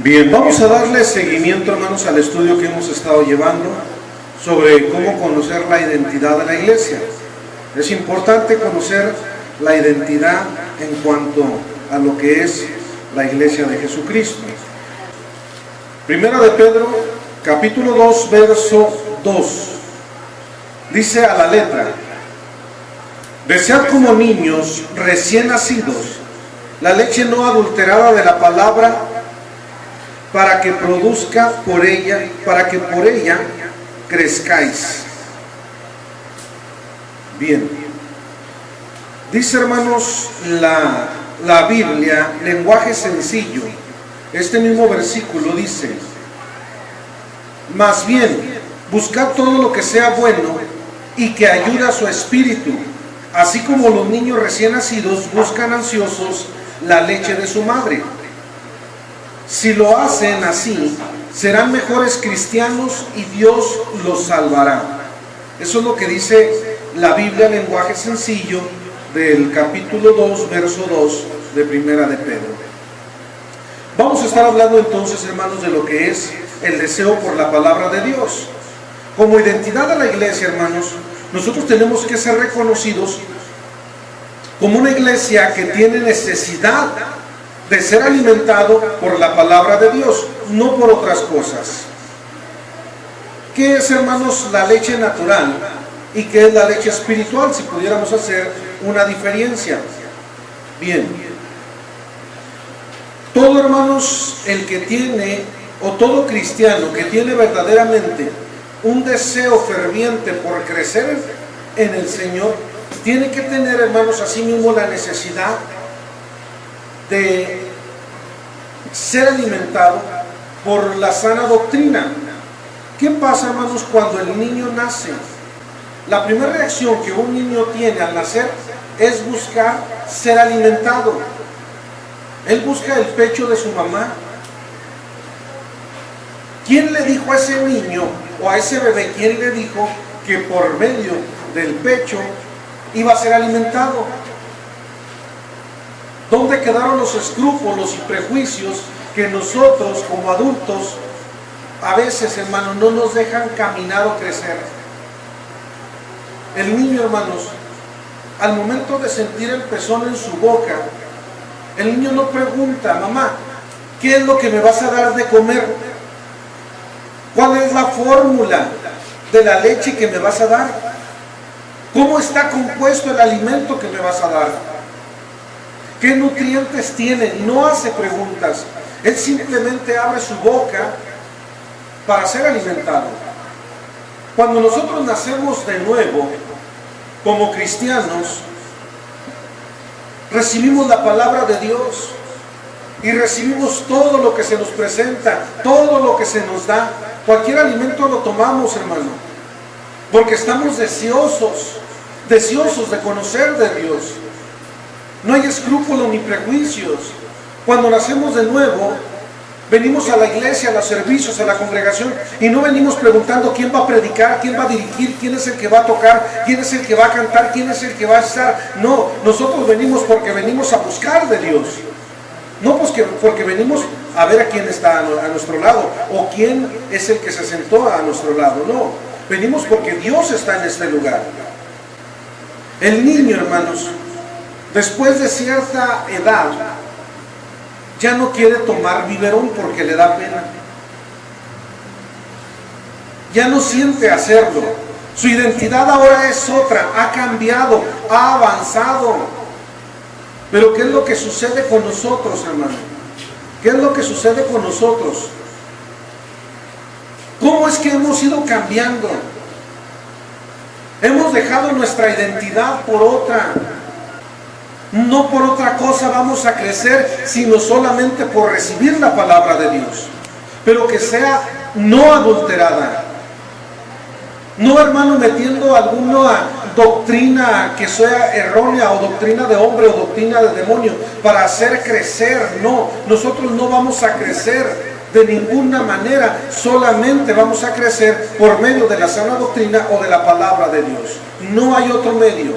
Bien, vamos a darle seguimiento, hermanos, al estudio que hemos estado llevando sobre cómo conocer la identidad de la iglesia. Es importante conocer la identidad en cuanto a lo que es la iglesia de Jesucristo. Primera de Pedro, capítulo 2, verso 2. Dice a la letra: desead como niños recién nacidos la leche no adulterada de la palabra, para que produzca por ella, para que por ella crezcáis. Bien, dice, hermanos, la Biblia, lenguaje sencillo, este mismo versículo dice: más bien, buscad todo lo que sea bueno y que ayude a su espíritu, así como los niños recién nacidos buscan ansiosos la leche de su madre. Si lo hacen así, serán mejores cristianos y Dios los salvará. Eso es lo que dice la Biblia, lenguaje sencillo, del capítulo 2, verso 2 de Primera de Pedro. Vamos a estar hablando entonces, hermanos, de lo que es el deseo por la palabra de Dios. Como identidad de la iglesia, hermanos, nosotros tenemos que ser reconocidos como una iglesia que tiene necesidad de ser alimentado por la palabra de Dios, no por otras cosas. ¿Qué es, hermanos, la leche natural y qué es la leche espiritual? Si pudiéramos hacer una diferencia. Bien, todo, hermanos, el que tiene, o todo cristiano que tiene verdaderamente un deseo ferviente por crecer en el Señor, tiene que tener, hermanos, asimismo la necesidad de ser alimentado por la sana doctrina. ¿Qué pasa, hermanos, cuando el niño nace? La primera reacción que un niño tiene al nacer es buscar ser alimentado. Él busca el pecho de su mamá. ¿Quién le dijo a ese niño o a ese bebé, quién le dijo que por medio del pecho iba a ser alimentado? ¿Dónde quedaron los escrúpulos y prejuicios que nosotros como adultos a veces, hermanos, no nos dejan caminar o crecer? El niño, hermanos, al momento de sentir el pezón en su boca, el niño no pregunta: mamá, ¿qué es lo que me vas a dar de comer? ¿Cuál es la fórmula de la leche que me vas a dar? ¿Cómo está compuesto el alimento que me vas a dar? ¿Qué nutrientes tiene? No hace preguntas. Él simplemente abre su boca para ser alimentado. Cuando nosotros nacemos de nuevo, como cristianos, recibimos la palabra de Dios y recibimos todo lo que se nos presenta, todo lo que se nos da. Cualquier alimento lo tomamos, hermano, porque estamos deseosos de conocer de Dios. No hay escrúpulos ni prejuicios. Cuando nacemos de nuevo, venimos a la iglesia, a los servicios, a la congregación, y no venimos preguntando quién va a predicar, quién va a dirigir, quién es el que va a tocar, quién es el que va a cantar, quién es el que va a estar. No, nosotros venimos porque venimos a buscar de Dios. No porque venimos a ver a quién está a nuestro lado o quién es el que se sentó a nuestro lado. No, venimos porque Dios está en este lugar. El niño, hermanos, después de cierta edad, ya no quiere tomar biberón porque le da pena. Ya no siente hacerlo. Su identidad ahora es otra, ha cambiado, ha avanzado. Pero ¿qué es lo que sucede con nosotros, hermano? ¿Qué es lo que sucede con nosotros? ¿Cómo es que hemos ido cambiando? Hemos dejado nuestra identidad por otra. No por otra cosa vamos a crecer, sino solamente por recibir la palabra de Dios. Pero que sea no adulterada. No, hermano, metiendo alguna doctrina que sea errónea, o doctrina de hombre, o doctrina de demonio, para hacer crecer. No, nosotros no vamos a crecer de ninguna manera. Solamente vamos a crecer por medio de la sana doctrina o de la palabra de Dios. No hay otro medio.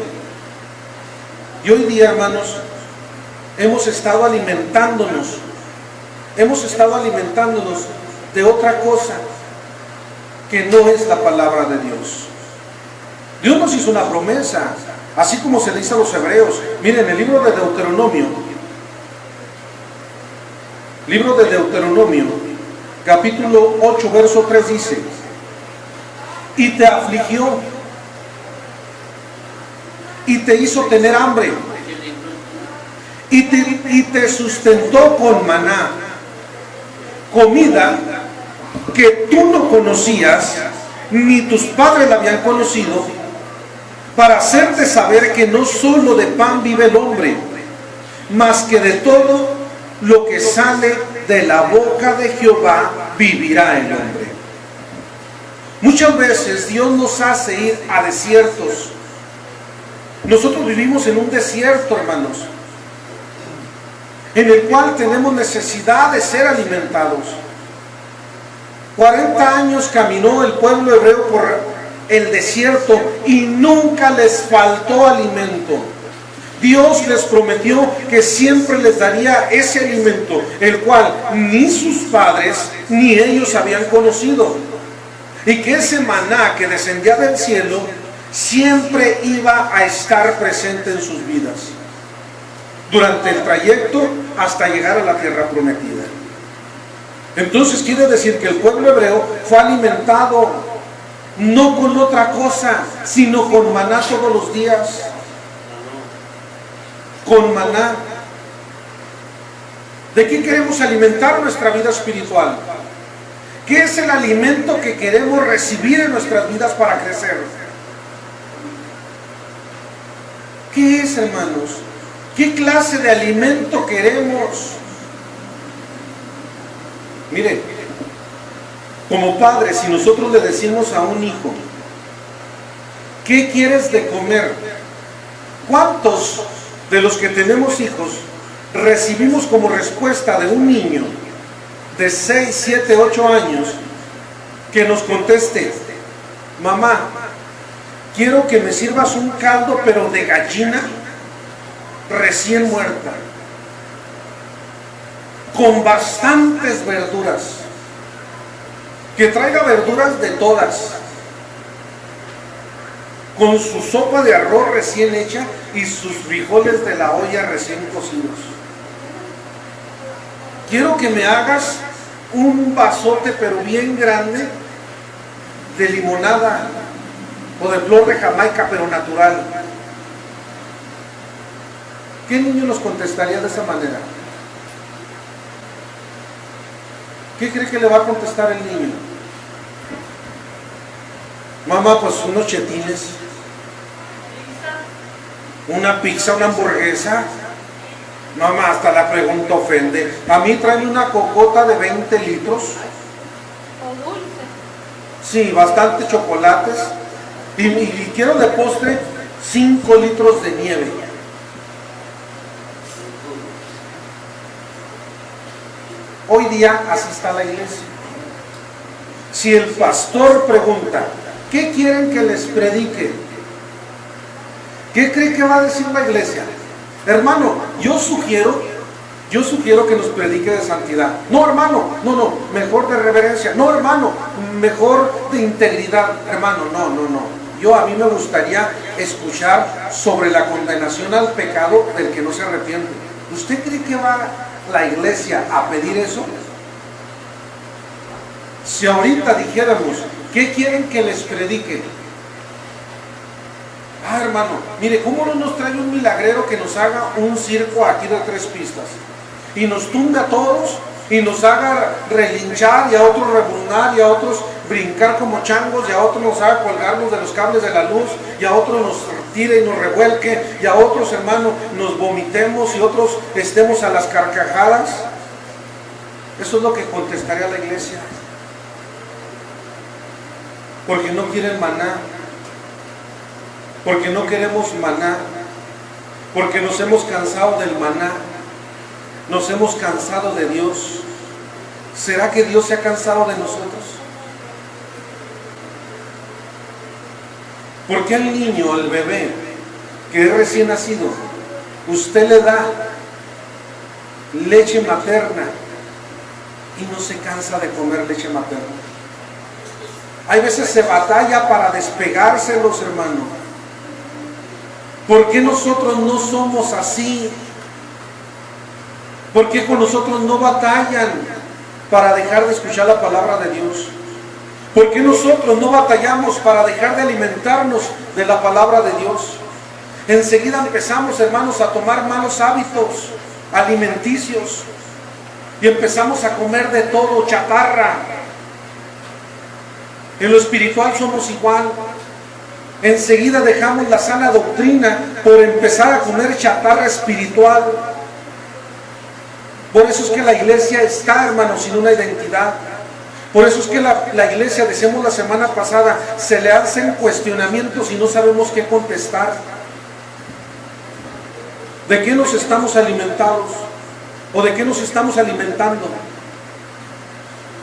Y hoy día, hermanos, hemos estado alimentándonos hemos estado alimentándonos de otra cosa que no es la palabra de Dios. Dios nos hizo una promesa, así como se dice a los hebreos. Miren, el libro de Deuteronomio, capítulo 8, verso 3 dice: y te afligió, y te hizo tener hambre, y te sustentó con maná, comida que tú no conocías, ni tus padres la habían conocido, para hacerte saber que no solo de pan vive el hombre, mas que de todo lo que sale de la boca de Jehová vivirá el hombre. Muchas veces Dios nos hace ir a desiertos. Nosotros vivimos en un desierto, hermanos, en el cual tenemos necesidad de ser alimentados. 40 años caminó el pueblo hebreo por el desierto y nunca les faltó alimento. Dios les prometió que siempre les daría ese alimento, el cual ni sus padres ni ellos habían conocido, y que ese maná que descendía del cielo siempre iba a estar presente en sus vidas durante el trayecto hasta llegar a la tierra prometida. Entonces quiere decir que el pueblo hebreo fue alimentado no con otra cosa, sino con maná todos los días. Con maná. ¿De qué queremos alimentar nuestra vida espiritual? ¿Qué es el alimento que queremos recibir en nuestras vidas para crecer? ¿Qué es, hermanos? ¿Qué clase de alimento queremos? Mire, como padres, si nosotros le decimos a un hijo: ¿qué quieres de comer? ¿Cuántos de los que tenemos hijos recibimos como respuesta de un niño de 6, 7, 8 años que nos conteste: mamá, quiero que me sirvas un caldo pero de gallina recién muerta, con bastantes verduras, que traiga verduras de todas, con su sopa de arroz recién hecha y sus frijoles de la olla recién cocidos? Quiero que me hagas un vasote pero bien grande de limonada o de flor de Jamaica pero natural. ¿Qué niño nos contestaría de esa manera? ¿Qué cree que le va a contestar el niño? Mamá, pues unos chetines, una pizza, una hamburguesa. Mamá, hasta la pregunta ofende. A mí tráeme una cocota de 20 litros. O dulce. Sí, bastante chocolates. Y quiero de postre 5 litros de nieve. Hoy día así está la iglesia. Si el pastor pregunta: ¿qué quieren que les predique? ¿Qué cree que va a decir la iglesia? Hermano, yo sugiero que nos predique de santidad. No, hermano, no, mejor de reverencia. No, hermano, mejor de integridad. Hermano, no. A mí me gustaría escuchar sobre la condenación al pecado del que no se arrepiente. ¿Usted cree que va la iglesia a pedir eso? Si ahorita dijéramos: ¿qué quieren que les predique? Hermano, mire, ¿cómo no nos trae un milagrero que nos haga un circo aquí de 3 pistas? Y nos tumbe a todos y nos haga relinchar, y a otros rebuznar, y a otros brincar como changos, y a otros nos haga colgarnos de los cables de la luz, y a otros nos tire y nos revuelque, y a otros, hermano, nos vomitemos, y otros estemos a las carcajadas. Eso es lo que contestaría la iglesia. Porque no quieren maná, porque no queremos maná, porque nos hemos cansado del maná, nos hemos cansado de Dios. ¿Será que Dios se ha cansado de nosotros? ¿Por qué al niño, al bebé que es recién nacido, usted le da leche materna y no se cansa de comer leche materna. Hay veces se batalla para despegárselos, hermano. ¿Por qué nosotros no somos así? ¿Por qué con nosotros no batallan para dejar de escuchar la palabra de Dios? ¿Por qué nosotros no batallamos para dejar de alimentarnos de la palabra de Dios? Enseguida empezamos, hermanos, a tomar malos hábitos alimenticios y empezamos a comer de todo, chatarra. En lo espiritual somos igual. Enseguida dejamos la sana doctrina por empezar a comer chatarra espiritual. Por eso es que la iglesia está, hermanos, sin una identidad. Por eso es que la iglesia, decíamos la semana pasada, se le hacen cuestionamientos y no sabemos qué contestar. ¿De qué nos estamos alimentados? ¿O de qué nos estamos alimentando?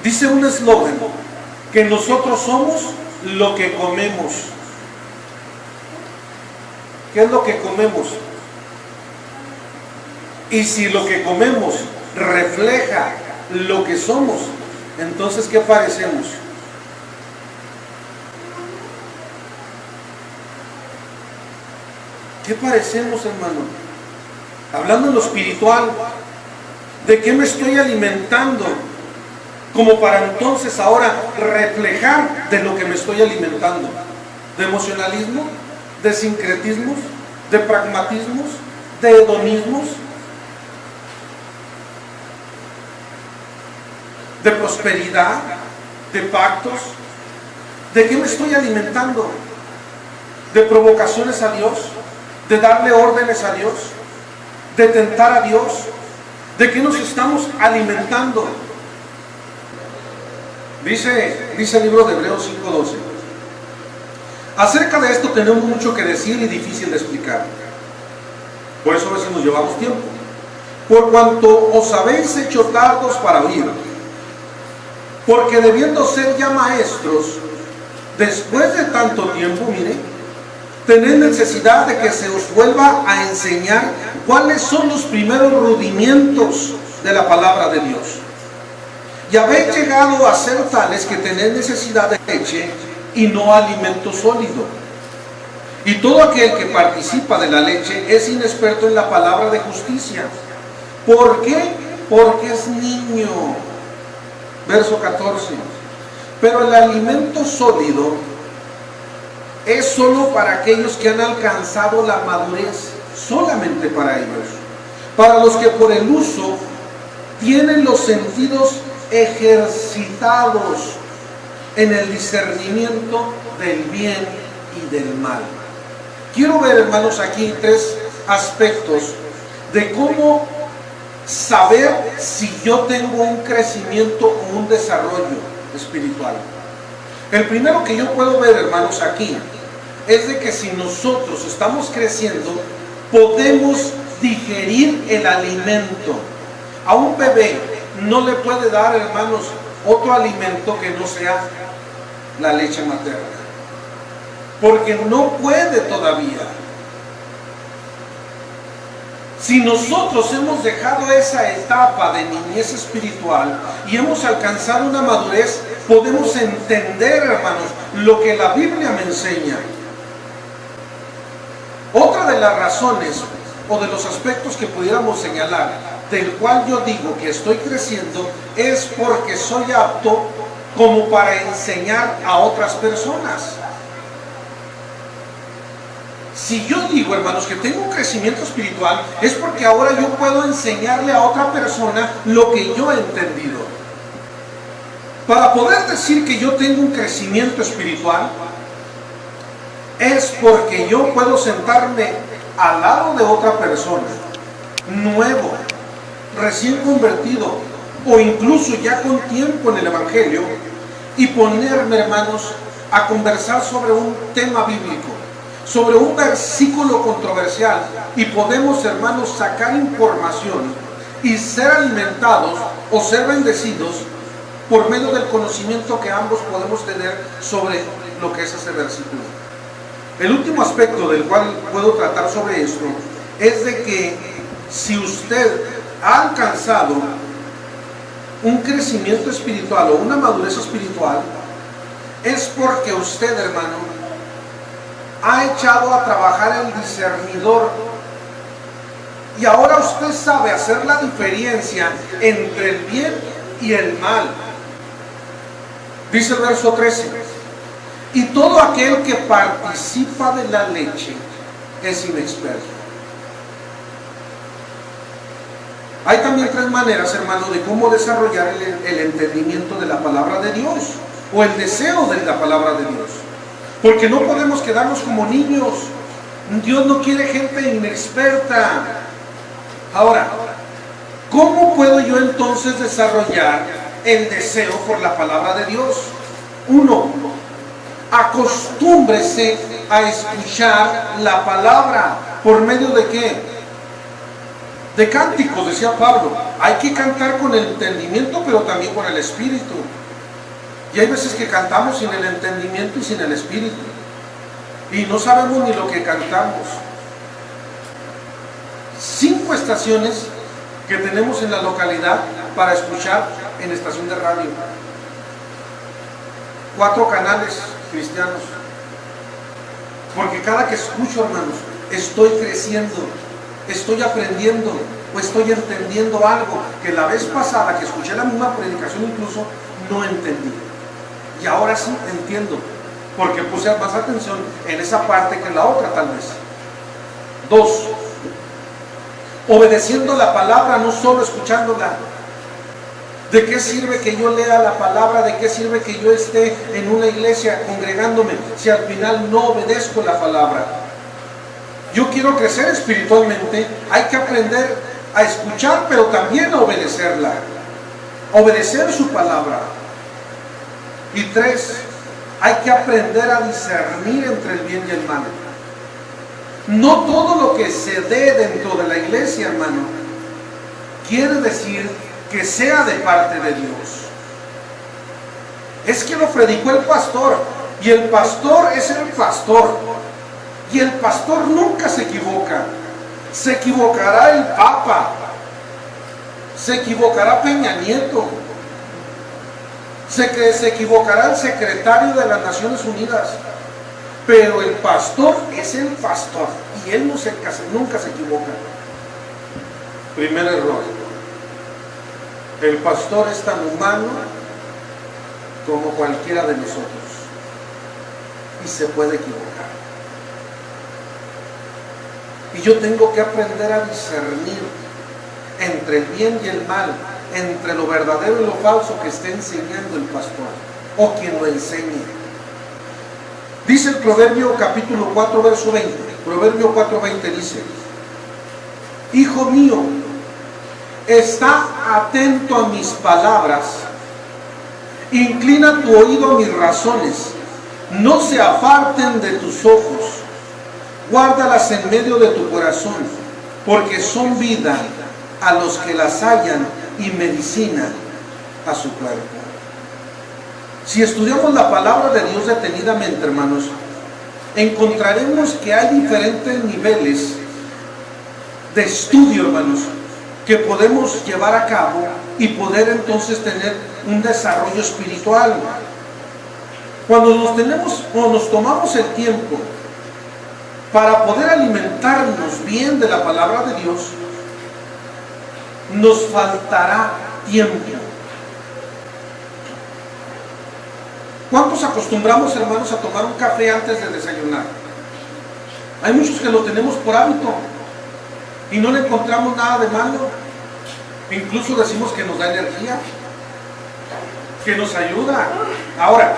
Dice un eslogan, que nosotros somos lo que comemos. ¿Qué es lo que comemos? Y si lo que comemos refleja lo que somos, entonces ¿qué parecemos? ¿Qué parecemos, hermano? Hablando en lo espiritual, ¿de qué me estoy alimentando? Como para entonces ahora reflejar de lo que me estoy alimentando. ¿De emocionalismo? ¿De sincretismos? ¿De pragmatismos? ¿De hedonismos? ¿De prosperidad? ¿De pactos? ¿De qué me estoy alimentando? ¿De provocaciones a Dios? ¿De darle órdenes a Dios? ¿De tentar a Dios? ¿De qué nos estamos alimentando? Dice el libro de Hebreos 5:12. Acerca de esto tenemos mucho que decir y difícil de explicar. Por eso a veces nos llevamos tiempo. Por cuanto os habéis hecho tardos para oír, porque debiendo ser ya maestros, después de tanto tiempo, mire, tenéis necesidad de que se os vuelva a enseñar cuáles son los primeros rudimientos de la palabra de Dios. Y habéis llegado a ser tales que tenéis necesidad de leche y no alimento sólido. Y todo aquel que participa de la leche es inexperto en la palabra de justicia. ¿Por qué? Porque es niño. Verso 14. Pero el alimento sólido es solo para aquellos que han alcanzado la madurez, solamente para ellos. Para los que por el uso tienen los sentidos ejercitados en el discernimiento del bien y del mal. Quiero ver, hermanos, aquí tres aspectos de cómo saber si yo tengo un crecimiento o un desarrollo espiritual. El primero que yo puedo ver, hermanos, aquí es de que si nosotros estamos creciendo, podemos digerir el alimento. A un bebé no le puede dar, hermanos, otro alimento que no sea la leche materna, porque no puede todavía. Si nosotros hemos dejado esa etapa de niñez espiritual y hemos alcanzado una madurez, podemos entender, hermanos, lo que la Biblia me enseña. Otra de las razones o de los aspectos que pudiéramos señalar del cual yo digo que estoy creciendo es porque soy apto como para enseñar a otras personas. Si yo digo, hermanos, que tengo un crecimiento espiritual, es porque ahora yo puedo enseñarle a otra persona lo que yo he entendido. Para poder decir que yo tengo un crecimiento espiritual, es porque yo puedo sentarme al lado de otra persona, nuevo, recién convertido, o incluso ya con tiempo en el Evangelio, y ponerme, hermanos, a conversar sobre un tema bíblico, sobre un versículo controversial, y podemos, hermanos, sacar información y ser alimentados o ser bendecidos por medio del conocimiento que ambos podemos tener sobre lo que es ese versículo. El último aspecto del cual puedo tratar sobre esto es de que si usted ha alcanzado un crecimiento espiritual o una madurez espiritual, es porque usted, hermano, ha echado a trabajar el discernidor y ahora usted sabe hacer la diferencia entre el bien y el mal. Dice el verso 13: y todo aquel que participa de la leche es inexperto. Hay también tres maneras, hermano, de cómo desarrollar el entendimiento de la palabra de Dios o el deseo de la palabra de Dios. Porque no podemos quedarnos como niños. Dios no quiere gente inexperta. Ahora, ¿cómo puedo yo entonces desarrollar el deseo por la palabra de Dios? Uno, acostúmbrese a escuchar la palabra. ¿Por medio de qué? De cánticos, decía Pablo. Hay que cantar con el entendimiento, pero también con el espíritu. Y hay veces que cantamos sin el entendimiento y sin el espíritu, y no sabemos ni lo que cantamos. 5 estaciones que tenemos en la localidad para escuchar en estación de radio. 4 canales cristianos. Porque cada que escucho, hermanos, estoy creciendo, estoy aprendiendo o estoy entendiendo algo que la vez pasada que escuché la misma predicación incluso no entendí. Y ahora sí entiendo, porque puse más atención en esa parte que en la otra tal vez. 2, obedeciendo la palabra, no solo escuchándola. ¿De qué sirve que yo lea la palabra? ¿De qué sirve que yo esté en una iglesia congregándome si al final no obedezco la palabra? Yo quiero crecer espiritualmente, hay que aprender a escuchar, pero también a obedecerla. Obedecer su palabra. Y 3, hay que aprender a discernir entre el bien y el mal. No todo lo que se dé dentro de la iglesia, hermano, quiere decir que sea de parte de Dios. Es que lo predicó el pastor, y el pastor es el pastor, y el pastor nunca se equivoca. Se equivocará el Papa, se equivocará Peña Nieto, se equivocará el secretario de las Naciones Unidas, pero el pastor es el pastor y él nunca se equivoca. Primer error: el pastor es tan humano como cualquiera de nosotros y se puede equivocar. Y yo tengo que aprender a discernir entre el bien y el mal, entre lo verdadero y lo falso que esté enseñando el pastor o quien lo enseñe. Dice el Proverbio capítulo 4 verso 20. Proverbio 4:20 dice: hijo mío, está atento a mis palabras, inclina tu oído a mis razones, no se aparten de tus ojos, guárdalas en medio de tu corazón, porque son vida a los que las hallan y medicina a su cuerpo. Si estudiamos la palabra de Dios detenidamente, hermanos, encontraremos que hay diferentes niveles de estudio, hermanos, que podemos llevar a cabo y poder entonces tener un desarrollo espiritual. Cuando nos tomamos el tiempo para poder alimentarnos bien de la palabra de Dios, nos faltará tiempo. ¿Cuántos acostumbramos, hermanos, a tomar un café antes de desayunar? Hay muchos que lo tenemos por hábito y no le encontramos nada de malo. Incluso decimos que nos da energía, que nos ayuda. Ahora,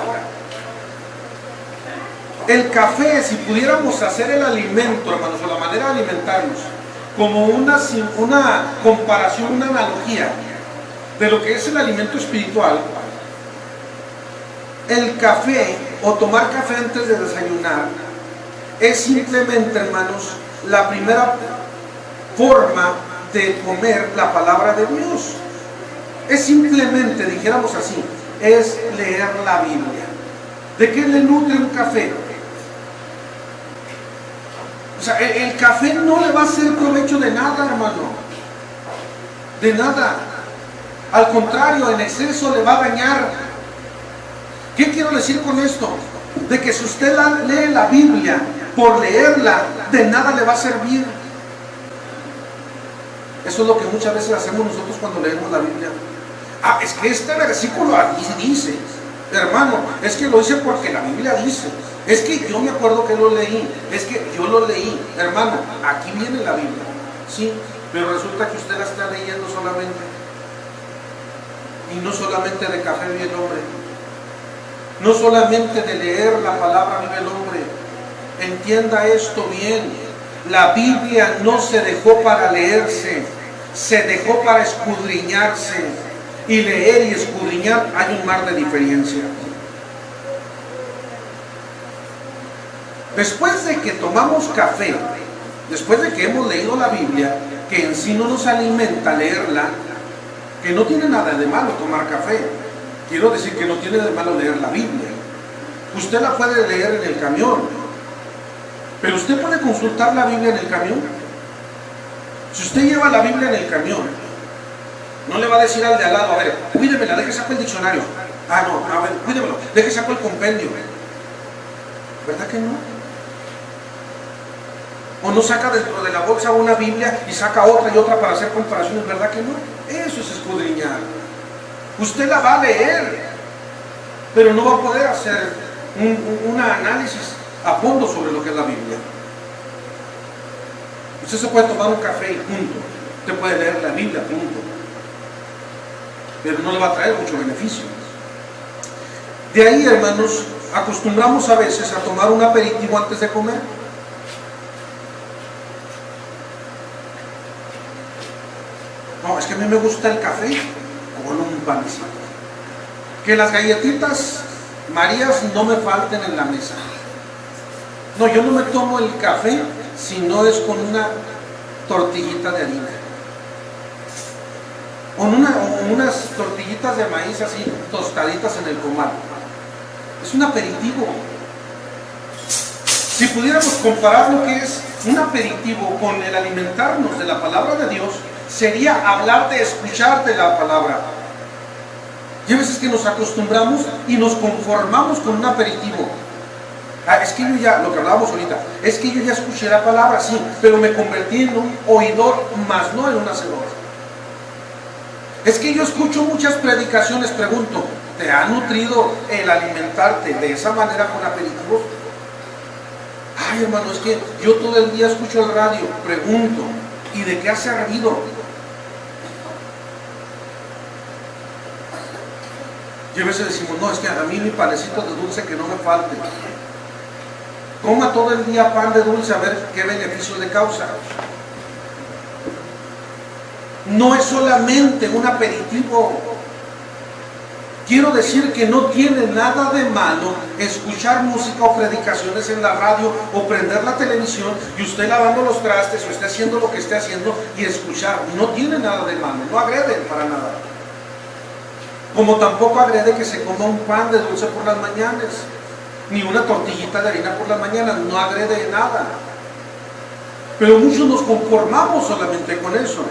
el café, si pudiéramos hacer el alimento, hermanos, o la manera de alimentarnos, como una comparación, una analogía de lo que es el alimento espiritual, el café o tomar café antes de desayunar es simplemente, hermanos, la primera forma de comer la palabra de Dios. Es simplemente, dijéramos así, es leer la Biblia. ¿De qué le nutre un café? O sea, el café no le va a hacer provecho de nada, hermano. De nada. Al contrario, en exceso le va a dañar. ¿Qué quiero decir con esto? De que si usted lee la Biblia por leerla, de nada le va a servir. Eso es lo que muchas veces hacemos nosotros cuando leemos la Biblia. Ah, es que este versículo dice, hermano, es que lo dice porque la Biblia dice. Es que yo me acuerdo que lo leí, es que yo lo leí. Hermano, aquí viene la Biblia. Sí, pero resulta que usted la está leyendo solamente. Y no solamente de café vive el hombre. No solamente de leer la palabra vive el hombre. Entienda esto bien. La Biblia no se dejó para leerse, se dejó para escudriñarse. Y leer y escudriñar hay un mar de diferencia. Después de que tomamos café, después de que hemos leído la Biblia, que en sí no nos alimenta leerla, que no tiene nada de malo tomar café, quiero decir que no tiene de malo leer la Biblia. Usted la puede leer en el camión, pero usted puede consultar la Biblia en el camión. Si usted lleva la Biblia en el camión, no le va a decir al de al lado, a ver, cuídemela, deje saco el diccionario. Ah, no, a ver, cuídemelo, deje saco el compendio. ¿Verdad que no? O no saca dentro de la bolsa una Biblia y saca otra y otra para hacer comparaciones. ¿Verdad que no? Eso es escudriñar. Usted la va a leer, pero no va a poder hacer un análisis a fondo sobre lo que es la Biblia. Usted se puede tomar un café y punto. Usted puede leer la Biblia, punto. Pero no le va a traer mucho beneficio. De ahí, hermanos, acostumbramos a veces a tomar un aperitivo antes de comer. No, es que a mí me gusta el café con un pancito. Que las galletitas Marías no me falten en la mesa. No, yo no me tomo el café si no es con una tortillita de harina. O unas tortillitas de maíz así, tostaditas en el comal. Es un aperitivo. Si pudiéramos comparar lo que es un aperitivo con el alimentarnos de la palabra de Dios, sería hablar de escuchar de la palabra. Y a veces que nos acostumbramos y nos conformamos con un aperitivo. Ah, es que yo ya, lo que hablábamos ahorita, es que yo ya escuché la palabra, sí, pero me convertí en un oidor, más no en un hacedor. Es que yo escucho muchas predicaciones, pregunto, ¿te ha nutrido el alimentarte de esa manera con aperitivos? Ay, hermano, es que yo todo el día escucho el radio, pregunto, ¿y de qué ha servido? Y a veces decimos, no, es que a mí mi panecito de dulce que no me falte. Coma todo el día pan de dulce a ver qué beneficio le causa. No es solamente un aperitivo. Quiero decir que no tiene nada de malo escuchar música o predicaciones en la radio o prender la televisión y usted lavando los trastes o esté haciendo lo que esté haciendo y escuchar. No tiene nada de malo, no agrede para nada. Como tampoco agrede que se coma un pan de dulce por las mañanas, ni una tortillita de harina por las mañanas, no agrede nada. Pero muchos nos conformamos solamente con eso.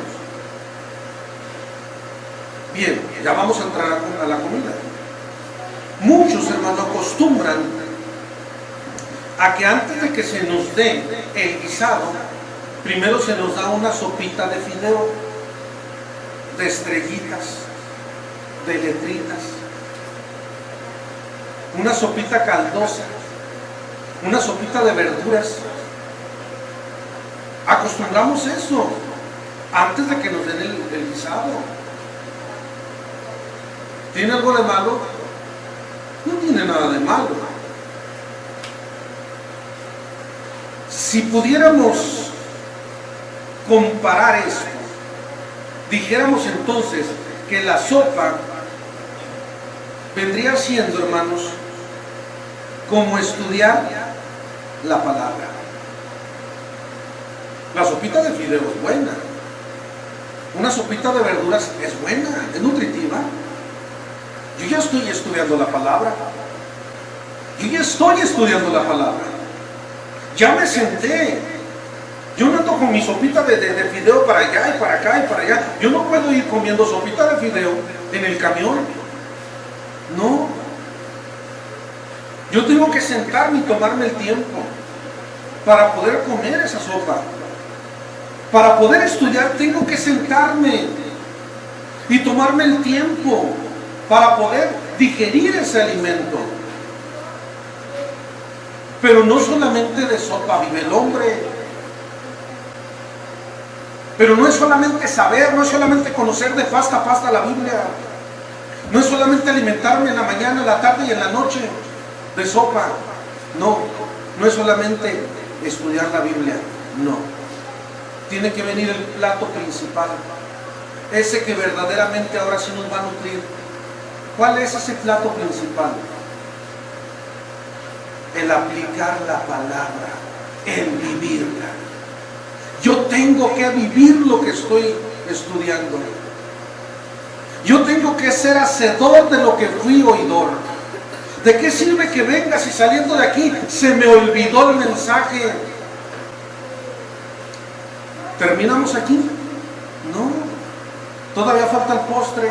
Bien, ya vamos a entrar a la comida. Muchos, hermanos, acostumbran a que antes de que se nos dé el guisado, primero se nos da una sopita de fideo, de estrellitas, de letritas, una sopita caldosa, una sopita de verduras. Acostumbramos eso antes de que nos den el guisado. ¿Tiene algo de malo? No tiene nada de malo. Si pudiéramos comparar esto, dijéramos entonces que la sopa vendría siendo, hermanos, como estudiar la palabra. La sopita de fideo es buena. Una sopita de verduras es buena, es nutritiva. Yo ya estoy estudiando la palabra. Yo ya estoy estudiando la palabra. Ya me senté. Yo no ando con mi sopita de fideo para allá y para acá y para allá. Yo no puedo ir comiendo sopita de fideo en el camión. No. Yo tengo que sentarme y tomarme el tiempo para poder comer esa sopa. Para poder estudiar tengo que sentarme y tomarme el tiempo para poder digerir ese alimento. Pero no solamente de sopa vive el hombre. Pero no es solamente saber, no es solamente conocer de pasta a pasta la Biblia. No es solamente alimentarme en la mañana, en la tarde y en la noche de sopa. No, no es solamente estudiar la Biblia. No. Tiene que venir el plato principal. Ese que verdaderamente ahora sí nos va a nutrir. ¿Cuál es ese plato principal? El aplicar la palabra, el vivirla. Yo tengo que vivir lo que estoy estudiando. Yo tengo que ser hacedor de lo que fui oidor. ¿De qué sirve que vengas y saliendo de aquí se me olvidó el mensaje? ¿Terminamos aquí? No. Todavía falta el postre.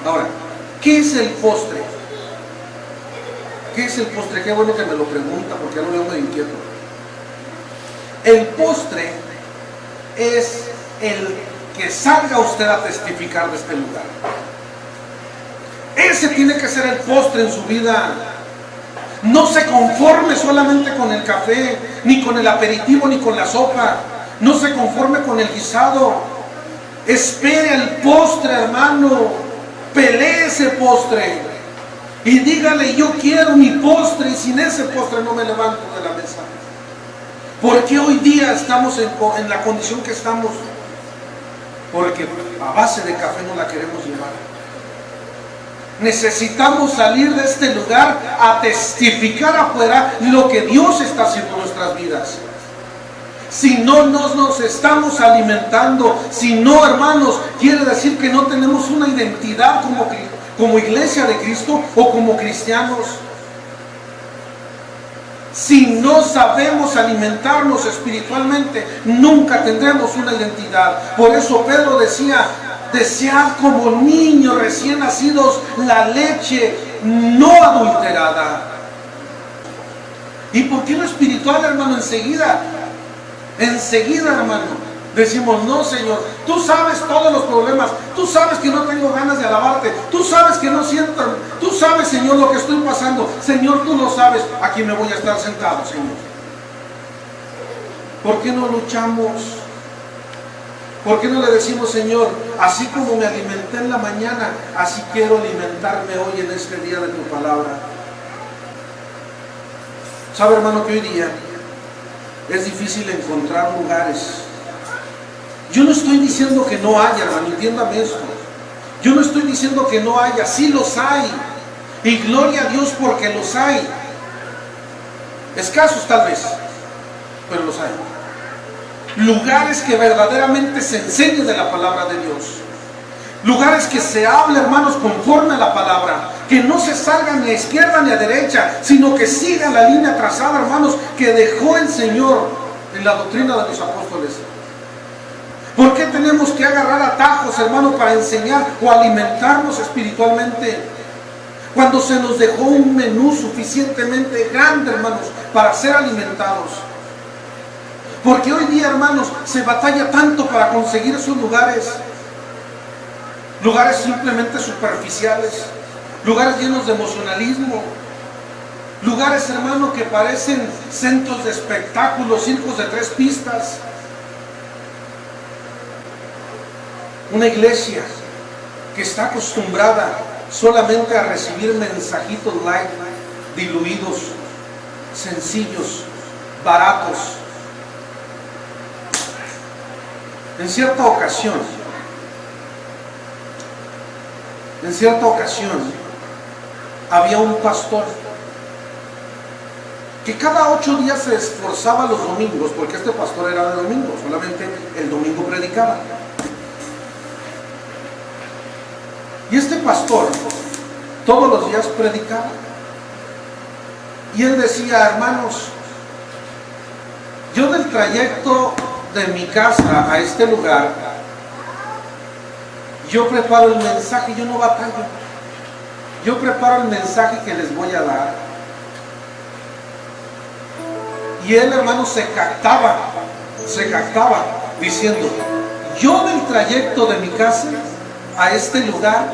Ahora, ¿qué es el postre? ¿Qué es el postre? Qué bueno que me lo pregunta porque ya lo veo muy inquieto. El postre es el que salga usted a testificar de este lugar. Ese tiene que ser el postre en su vida. No se conforme solamente con el café, ni con el aperitivo, ni con la sopa. No se conforme con el guisado. Espere el postre, hermano. Pelee ese postre. Y dígale, yo quiero mi postre, y sin ese postre no me levanto de la mesa. ¿Por qué hoy día estamos en la condición que estamos? Porque a base de café no la queremos llevar. Necesitamos salir de este lugar a testificar afuera lo que Dios está haciendo en nuestras vidas. Si no nos estamos alimentando, si no, hermanos, quiere decir que no tenemos una identidad como iglesia de Cristo o como cristianos. Si no sabemos alimentarnos espiritualmente, nunca tendremos una identidad. Por eso Pedro decía, desead como niños recién nacidos la leche no adulterada. ¿Y por qué lo espiritual, hermano? Enseguida, hermano, decimos, no, Señor, tú sabes todos los problemas, tú sabes que no tengo ganas de alabarte, tú sabes que no siento, tú sabes, Señor, lo que estoy pasando, Señor, tú lo sabes, aquí me voy a estar sentado, Señor. ¿Por qué no luchamos? ¿Por qué no le decimos, Señor, así como me alimenté en la mañana, así quiero alimentarme hoy en este día de tu palabra? ¿Sabe, hermano, que hoy día es difícil encontrar lugares? Yo no estoy diciendo que no haya, hermano, entiéndame esto. Yo no estoy diciendo que no haya, sí los hay. Y gloria a Dios porque los hay. Escasos tal vez, pero los hay. Lugares que verdaderamente se enseñe de la palabra de Dios. Lugares que se hable, hermanos, conforme a la palabra. Que no se salgan ni a izquierda ni a derecha, sino que sigan la línea trazada, hermanos, que dejó el Señor en la doctrina de los apóstoles. ¿Por qué tenemos que agarrar atajos, hermanos, para enseñar o alimentarnos espiritualmente? Cuando se nos dejó un menú suficientemente grande, hermanos, para ser alimentados. Porque hoy día, hermanos, se batalla tanto para conseguir esos lugares. Lugares simplemente superficiales. Lugares llenos de emocionalismo. Lugares, hermanos, que parecen centros de espectáculos, circos de 3 pistas. Una iglesia que está acostumbrada solamente a recibir mensajitos light, diluidos, sencillos, baratos. En cierta ocasión, había un pastor que cada 8 días se esforzaba los domingos, porque este pastor era de domingo, solamente el domingo predicaba. Y este pastor todos los días predicaba. Y él decía, hermanos, Yo del trayecto de mi casa a este lugar, yo preparo el mensaje, yo no batallo. Yo preparo el mensaje que les voy a dar. Y él, hermano, se jactaba diciendo, yo del trayecto de mi casa a este lugar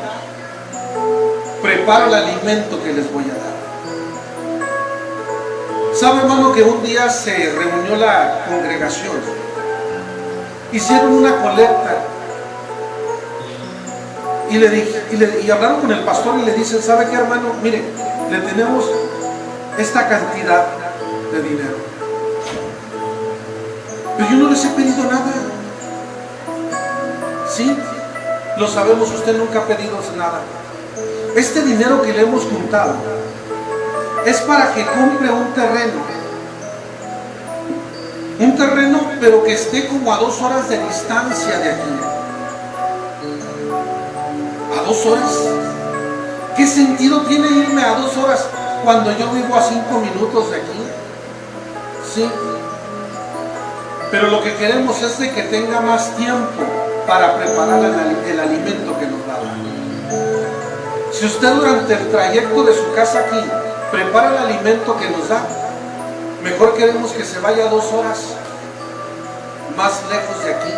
preparo el alimento que les voy a dar. ¿Sabe, hermano, que un día se reunió la congregación? Hicieron una colecta y hablaron con el pastor y le dicen, ¿sabe qué, hermano? Mire, le tenemos esta cantidad de dinero, pero yo no les he pedido nada. Sí, lo sabemos, usted nunca ha pedido nada. Este dinero que le hemos juntado es para que compre un terreno, pero que esté como a 2 horas de distancia de aquí. ¿A 2 horas? ¿Qué sentido tiene irme a 2 horas cuando yo vivo a 5 minutos de aquí? Sí. Pero lo que queremos es de que tenga más tiempo para preparar el alimento que nos va a dar. Si usted durante el trayecto de su casa aquí prepara el alimento que nos da, mejor queremos que se vaya 2 horas más lejos de aquí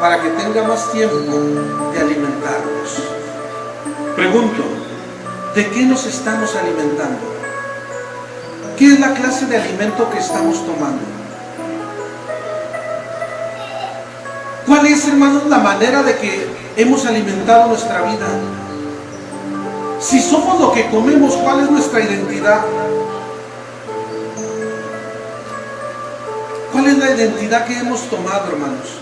para que tenga más tiempo de alimentarnos. Pregunto, ¿de qué nos estamos alimentando? ¿Qué es la clase de alimento que estamos tomando? ¿Cuál es, hermanos, la manera de que hemos alimentado nuestra vida? Si somos lo que comemos, ¿cuál es nuestra identidad? ¿Cuál es la identidad que hemos tomado, hermanos?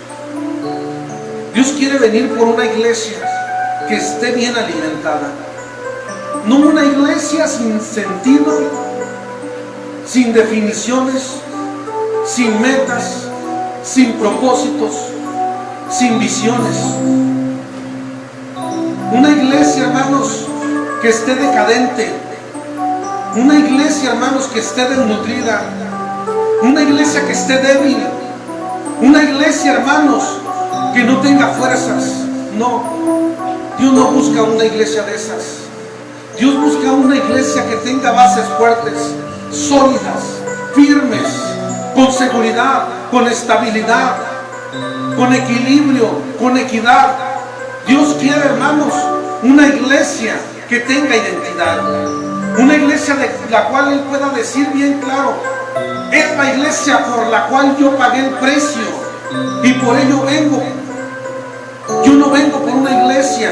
Dios quiere venir por una iglesia que esté bien alimentada. No una iglesia sin sentido, sin definiciones, sin metas, sin propósitos, sin visiones. Una iglesia, hermanos, que esté decadente. Una iglesia, hermanos, que esté desnutrida. Una iglesia que esté débil. Una iglesia, hermanos, que no tenga fuerzas. No, Dios no busca una iglesia de esas. Dios busca una iglesia que tenga bases fuertes, sólidas, firmes, con seguridad, con estabilidad, con equilibrio, con equidad. Dios quiere, hermanos, una iglesia que tenga identidad. Una iglesia de la cual Él pueda decir bien claro, es la iglesia por la cual yo pagué el precio y por ello vengo. Yo no vengo por una iglesia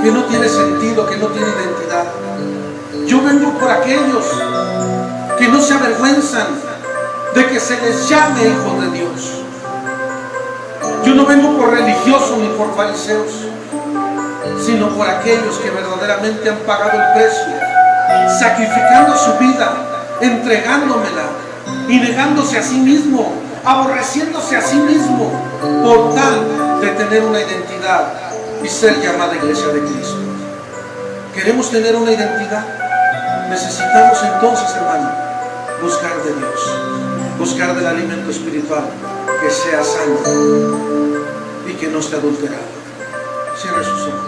que no tiene sentido, que no tiene identidad. Yo vengo por aquellos que no se avergüenzan de que se les llame hijos de Dios. Yo no vengo por religiosos ni por fariseos, sino por aquellos que verdaderamente han pagado el precio, sacrificando su vida, entregándomela y negándose a sí mismo, aborreciéndose a sí mismo, por tal de tener una identidad y ser llamada iglesia de Cristo. ¿Queremos tener una identidad? Necesitamos entonces, hermano, buscar de Dios, buscar del alimento espiritual que sea sano y que no esté adulterado. Cierre sus ojos.